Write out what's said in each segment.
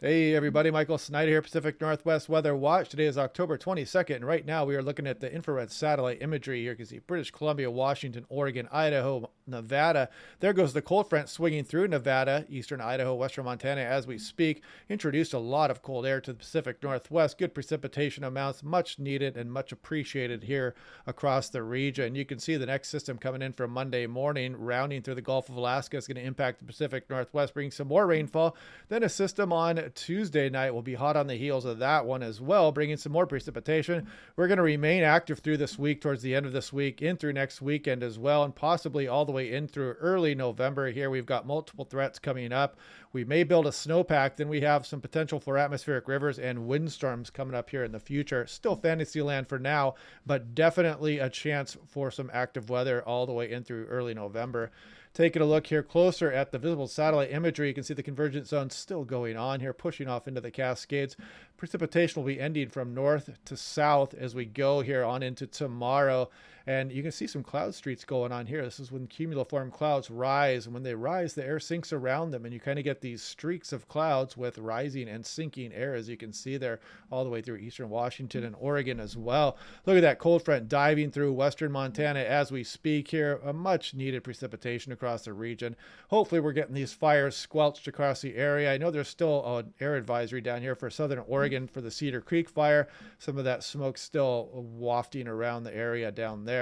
Hey everybody, Michael Snyder here, Pacific Northwest Weather Watch. Today is October 22nd, and right now we are looking at the infrared satellite imagery here. You can see British Columbia, Washington, Oregon, Idaho, Nevada. There goes the cold front swinging through Nevada, eastern Idaho, western Montana as we speak. Introduced a lot of cold air to the Pacific Northwest. Good precipitation amounts, much needed and much appreciated here across the region. You can see the next system coming in from Monday morning, rounding through the Gulf of Alaska. Is going to impact the Pacific Northwest, bringing some more rainfall. Then a system on Tuesday night will be hot on the heels of that one as well, bringing some more precipitation. We're going to remain active through this week, towards the end of this week, in through next weekend as well, and possibly all the way in through early November here. We've got multiple threats coming up. We may build a snowpack. Then we have some potential for atmospheric rivers and windstorms coming up here in the future. Still fantasy land for now, but definitely a chance for some active weather all the way in through early November. Taking a look here closer at the visible satellite imagery, you can see the convergence zone still going on here, pushing off into the Cascades. Precipitation will be ending from north to south as we go here on into tomorrow. And you can see some cloud streets going on here. This is when cumuliform clouds rise. And when they rise, the air sinks around them. And you kind of get these streaks of clouds with rising and sinking air, as you can see there, all the way through eastern Washington and Oregon as well. Look at that cold front diving through western Montana as we speak here. A much needed precipitation across the region. Hopefully we're getting these fires squelched across the area. I know there's still an air advisory down here for southern Oregon for the Cedar Creek fire. Some of that smoke still wafting around the area down there.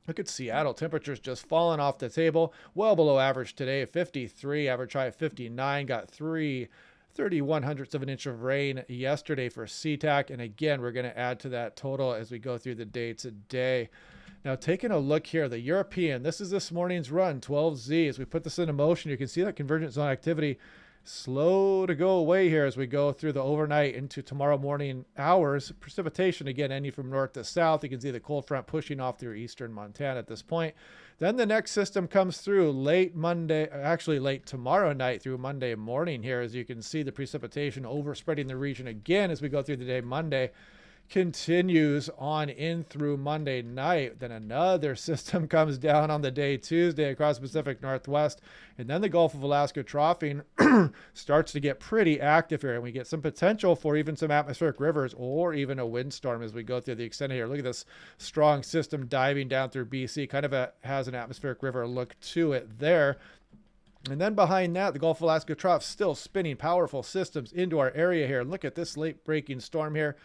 Look at Seattle. Temperatures just falling off the table. Well below average today, 53. Average high of 59. Got 31 hundredths of an inch of rain yesterday for SeaTac. And again, we're going to add to that total as we go through the day today. Now, taking a look here, the European, this is this morning's run, 12Z. As we put this into motion, you can see that convergence zone activity slow to go away here as we go through the overnight into tomorrow morning hours. Precipitation again ending from north to south. You can see the cold front pushing off through eastern Montana at this point. Then the next system comes through late Monday, actually late tomorrow night through Monday morning here. As you can see, the precipitation overspreading the region again as we go through the day Monday. Continues on in through Monday night. Then another system comes down on the day Tuesday across the Pacific Northwest. And then the Gulf of Alaska troughing starts to get pretty active here. And we get some potential for even some atmospheric rivers or even a windstorm as we go through the extended here. Look at this strong system diving down through BC. Kind of has an atmospheric river look to it there. And then behind that, the Gulf of Alaska trough still spinning powerful systems into our area here. And look at this late breaking storm here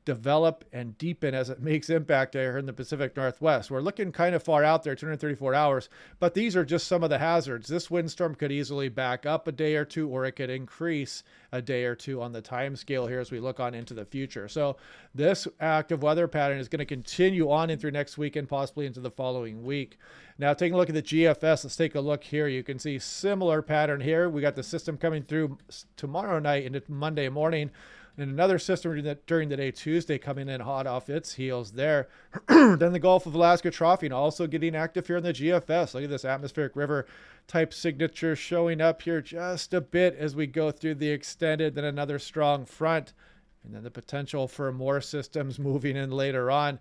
develop and deepen as it makes impact here in the Pacific Northwest. We're looking kind of far out there, 234 hours, but these are just some of the hazards. This windstorm could easily back up a day or two, or it could increase a day or two on the time scale here as we look on into the future. So this active weather pattern is going to continue on in through next week and possibly into the following week. Now, taking a look at the GFS, let's take a look here. You can see similar pattern here. We got the system coming through tomorrow night into Monday morning. And another system during the day Tuesday coming in hot off its heels there. Then the Gulf of Alaska troughing also getting active here in the GFS. Look at this atmospheric river type signature showing up here just a bit as we go through the extended. Then another strong front. And then the potential for more systems moving in later on.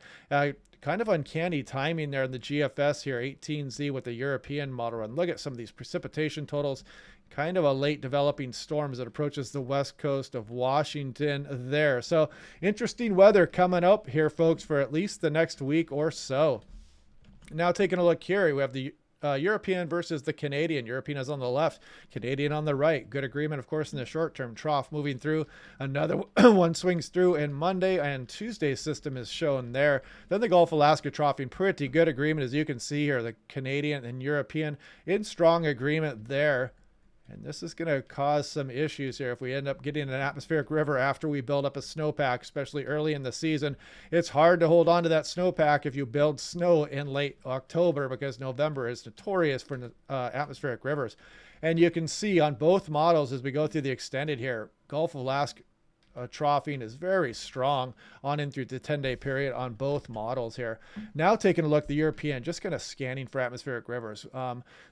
Kind of uncanny timing there in the GFS here, 18Z with the European model run. Look at some of these precipitation totals. Kind of a late developing storm as it approaches the west coast of Washington there. So interesting weather coming up here, folks, for at least the next week or so. Now taking a look here, we have the European versus the Canadian. European is on the left, Canadian on the right. Good agreement, of course, in the short term. Trough moving through. Another one swings through, and Monday and Tuesday's system is shown there. Then the Gulf of Alaska troughing. Pretty good agreement, as you can see here. The Canadian and European in strong agreement there. And this is going to cause some issues here if we end up getting an atmospheric river after we build up a snowpack, especially early in the season. It's hard to hold on to that snowpack if you build snow in late October, because November is notorious for atmospheric rivers. And you can see on both models as we go through the extended here, Gulf of Alaska troughing is very strong on in through the 10-day period on both models here. Now taking a look at the European, just kind of scanning for atmospheric rivers.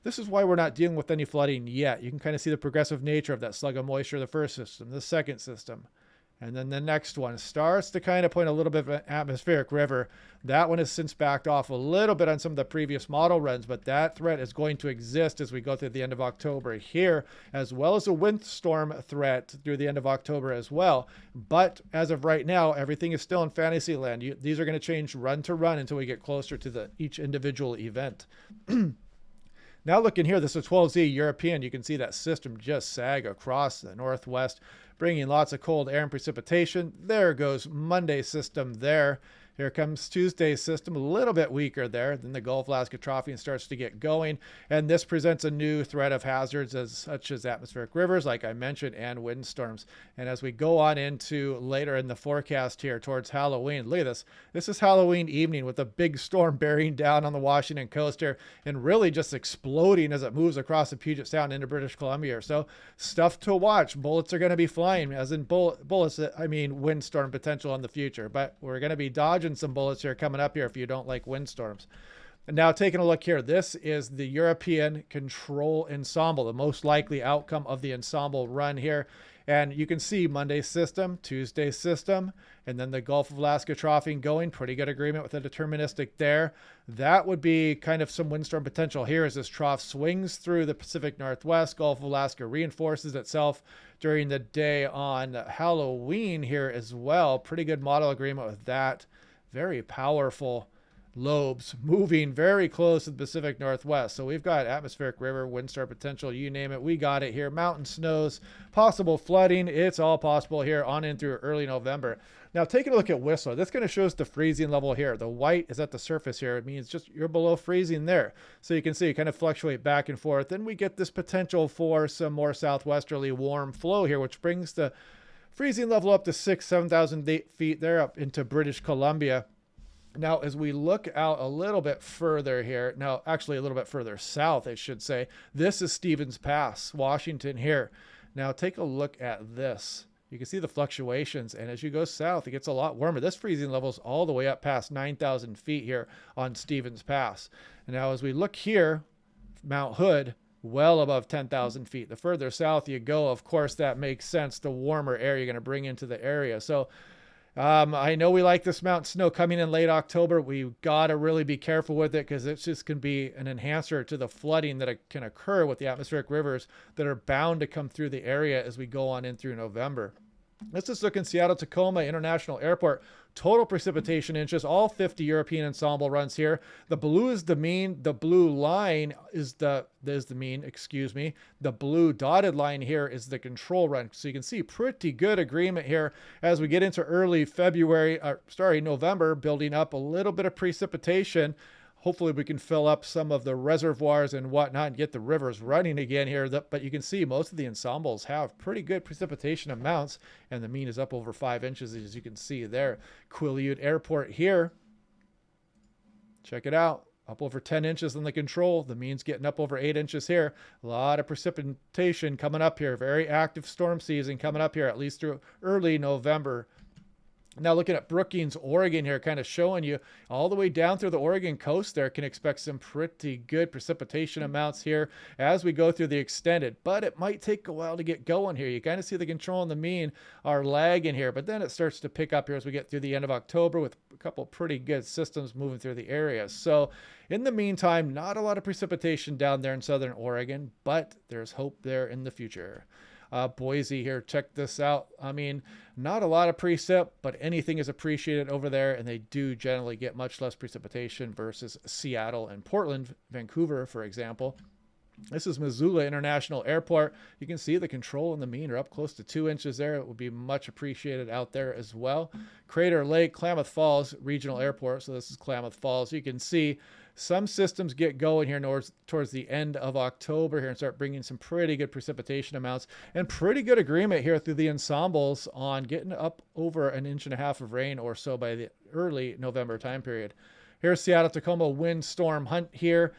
This is why we're not dealing with any flooding yet. You can kind of see the progressive nature of that slug of moisture, the first system, the second system. And then the next one starts to kind of point a little bit of an atmospheric river. That one has since backed off a little bit on some of the previous model runs, but that threat is going to exist as we go through the end of October here, as well as a windstorm threat through the end of October as well. But as of right now, everything is still in fantasy land. These are going to change run to run until we get closer to each individual event. Now looking here, this is 12Z European. You can see that system just sag across the northwest, bringing lots of cold air and precipitation. There goes Monday's system there. Here comes Tuesday's system, a little bit weaker there. Then the Gulf of Alaska troughing starts to get going. And this presents a new threat of hazards such as atmospheric rivers, like I mentioned, and windstorms. And as we go on into later in the forecast here towards Halloween, look at this. This is Halloween evening with a big storm bearing down on the Washington coast here and really just exploding as it moves across the Puget Sound into British Columbia. So stuff to watch. Bullets are going to be flying, as in bullets, I mean windstorm potential in the future. But we're going to be dodging some bullets here coming up here if you don't like windstorms. And now taking a look here, this is the European Control Ensemble, the most likely outcome of the Ensemble run here. And you can see Monday's system, Tuesday's system, and then the Gulf of Alaska troughing going. Pretty good agreement with the deterministic there. That would be kind of some windstorm potential here as this trough swings through the Pacific Northwest. Gulf of Alaska reinforces itself during the day on Halloween here as well. Pretty good model agreement with that. Very powerful lobes moving very close to the Pacific Northwest. So we've got atmospheric river, windstorm potential, you name it. We got it here. Mountain snows, possible flooding. It's all possible here on in through early November. Now taking a look at Whistler, that's going to show us the freezing level here. The white is at the surface here. It means just you're below freezing there. So you can see it kind of fluctuate back and forth. Then we get this potential for some more southwesterly warm flow here, which brings the freezing level up to 7,000 feet there up into British Columbia. Now, as we look out a little bit further here, now actually a little bit further south, I should say, this is Stevens Pass, Washington here. Now take a look at this. You can see the fluctuations, and as you go south, it gets a lot warmer. This freezing level is all the way up past 9,000 feet here on Stevens Pass. And now as we look here, Mount Hood, well above 10,000 feet. The further south you go, of course, that makes sense. The warmer air you're going to bring into the area. So I know we like this mountain snow coming in late October. We've got to really be careful with it because it's just can be an enhancer to the flooding that can occur with the atmospheric rivers that are bound to come through the area as we go on in through November. Let's just look in Seattle-Tacoma International Airport. Total precipitation inches, all 50 European Ensemble runs here. The blue is the mean. The blue line is the mean, excuse me. The blue dotted line here is the control run. So you can see pretty good agreement here as we get into early November, building up a little bit of precipitation. Hopefully we can fill up some of the reservoirs and whatnot and get the rivers running again here. But you can see most of the ensembles have pretty good precipitation amounts, and the mean is up over 5 inches, as you can see there. Quileute Airport here. Check it out. Up over 10 inches on the control. The mean's getting up over 8 inches here. A lot of precipitation coming up here. Very active storm season coming up here, at least through early November. Now looking at Brookings, Oregon here, kind of showing you all the way down through the Oregon coast there, can expect some pretty good precipitation amounts here as we go through the extended, but it might take a while to get going here. You kind of see the control and the mean are lagging here, but then it starts to pick up here as we get through the end of October with a couple pretty good systems moving through the area. So in the meantime, not a lot of precipitation down there in southern Oregon, but there's hope there in the future. Boise here, check this out. I mean, not a lot of precip, but anything is appreciated over there, and they do generally get much less precipitation versus Seattle and Portland, Vancouver, for example. This is Missoula International Airport. You can see the control and the mean are up close to 2 inches there. It would be much appreciated out there as well. Crater Lake, Klamath Falls Regional Airport. So this is Klamath Falls. You can see some systems get going here towards the end of October here and start bringing some pretty good precipitation amounts and pretty good agreement here through the ensembles on getting up over 1.5 inches of rain or so by the early November time period. Here's Seattle-Tacoma windstorm hunt here.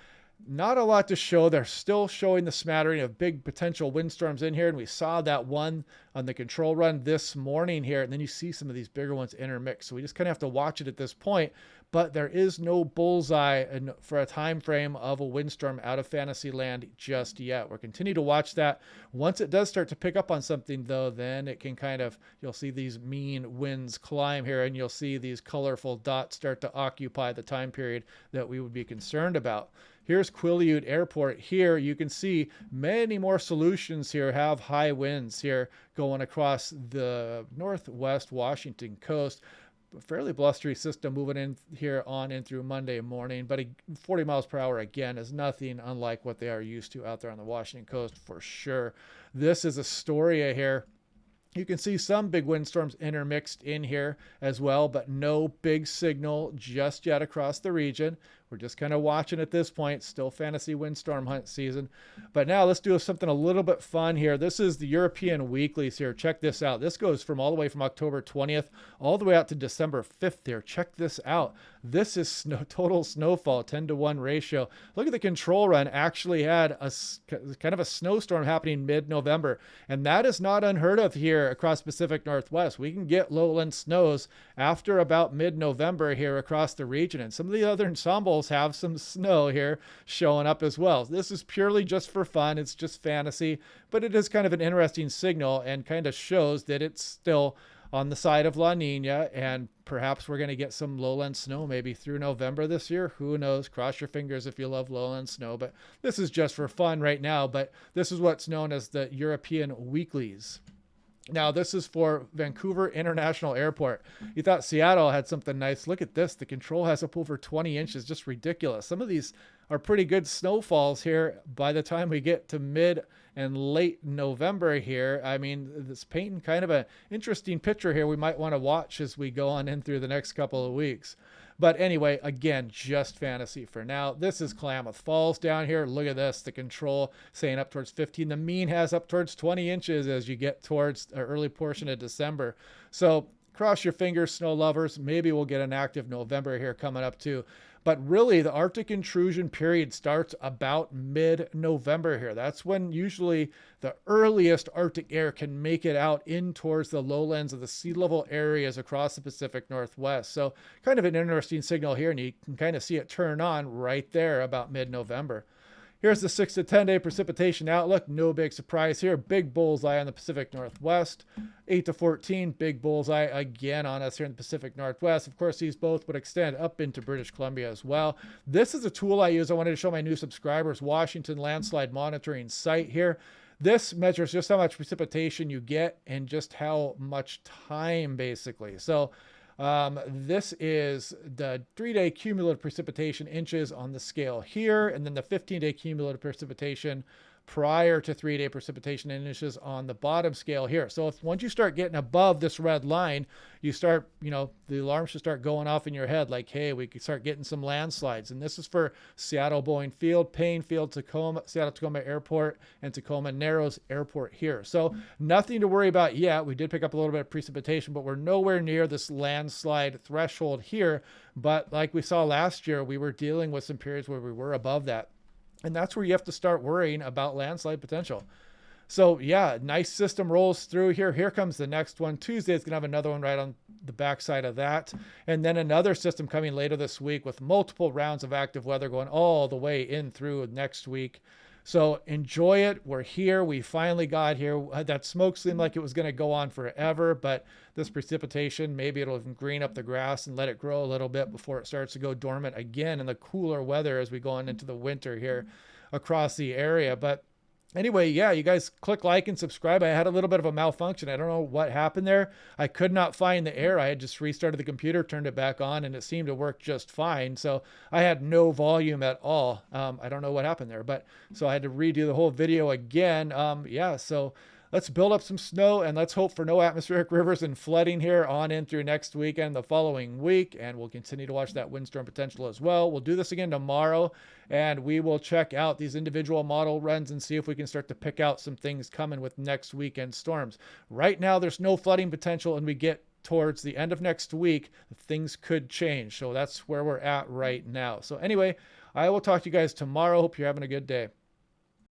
Not a lot to show. They're still showing the smattering of big potential windstorms in here. And we saw that one on the control run this morning here. And then you see some of these bigger ones intermix. So we just kind of have to watch it at this point. But there is no bullseye for a time frame of a windstorm out of Fantasyland just yet. We're continuing to watch that. Once it does start to pick up on something, though, then it can kind of, you'll see these mean winds climb here, and you'll see these colorful dots start to occupy the time period that we would be concerned about. Here's Quileute Airport. Here you can see many more solutions here have high winds here going across the northwest Washington coast. A fairly blustery system moving in here on in through Monday morning, but 40 miles per hour again is nothing unlike what they are used to out there on the Washington coast for sure. This is Astoria here. You can see some big windstorms intermixed in here as well, but no big signal just yet across the region. We're just kind of watching at this point, still fantasy windstorm hunt season. But now let's do something a little bit fun here. This is the European Weeklies here. Check this out. This goes from all the way from October 20th all the way out to December 5th here. Check this out. This is total snowfall, 10-to-1 ratio. Look at the control run. Actually had a kind of a snowstorm happening mid-November, and that is not unheard of here across Pacific Northwest. We can get lowland snows after about mid-November here across the region, and some of the other ensembles have some snow here showing up as well. This is purely just for fun. It's just fantasy, but it is kind of an interesting signal and kind of shows that it's still on the side of La Nina, and perhaps we're going to get some lowland snow maybe through November this year. Who knows? Cross your fingers if you love lowland snow, but this is just for fun right now. But this is what's known as the European Weeklies. Now, this is for Vancouver International Airport. You thought Seattle had something nice. Look at this. The control has up over 20 inches. Just ridiculous. Some of these are pretty good snowfalls here by the time we get to mid and late November here. I mean, it's painting kind of an interesting picture here we might want to watch as we go on in through the next couple of weeks. But anyway, again, just fantasy for now. This is Klamath Falls down here. Look at this. The control saying up towards 15. The mean has up towards 20 inches as you get towards the early portion of December. So cross your fingers, snow lovers. Maybe we'll get an active November here coming up too. But really, the Arctic intrusion period starts about mid-November here. That's when usually the earliest Arctic air can make it out in towards the lowlands of the sea level areas across the Pacific Northwest. So kind of an interesting signal here, and you can kind of see it turn on right there about mid-November. Here's the 6 to 10 day precipitation outlook. No big surprise here. Big bullseye on the Pacific Northwest. 8 to 14, big bullseye again on us here in the Pacific Northwest. Of course, these both would extend up into British Columbia as well. This is a tool I use. I wanted to show my new subscribers, Washington Landslide Monitoring site here. This measures just how much precipitation you get and just how much time, basically. So this is the 3-day cumulative precipitation inches on the scale here, and then the 15-day cumulative precipitation prior to 3-day precipitation inches on the bottom scale here. So if once you start getting above this red line, you start, the alarm should start going off in your head like, hey, we could start getting some landslides. And this is for Seattle Boeing Field, Payne Field, Tacoma, Seattle Tacoma Airport, and Tacoma Narrows Airport here. So nothing to worry about yet. We did pick up a little bit of precipitation, but we're nowhere near this landslide threshold here. But like we saw last year, we were dealing with some periods where we were above that. And that's where you have to start worrying about landslide potential. So yeah, nice system rolls through here. Here comes the next one. Tuesday is going to have another one right on the backside of that. And then another system coming later this week with multiple rounds of active weather going all the way in through next week. So enjoy it. We're here. We finally got here. That smoke seemed like it was going to go on forever, but this precipitation, maybe it'll even green up the grass and let it grow a little bit before it starts to go dormant again in the cooler weather as we go on into the winter here across the area. But anyway, yeah, you guys click like and subscribe. I had a little bit of a malfunction. I don't know what happened there. I could not find the air. I had just restarted the computer, turned it back on, and it seemed to work just fine. So I had no volume at all. I don't know what happened there, but so I had to redo the whole video again. Yeah, so let's build up some snow and let's hope for no atmospheric rivers and flooding here on in through next weekend, the following week. And we'll continue to watch that windstorm potential as well. We'll do this again tomorrow, and we will check out these individual model runs and see if we can start to pick out some things coming with next weekend storms. Right now, there's no flooding potential, and we get towards the end of next week, things could change. So that's where we're at right now. So anyway, I will talk to you guys tomorrow. Hope you're having a good day.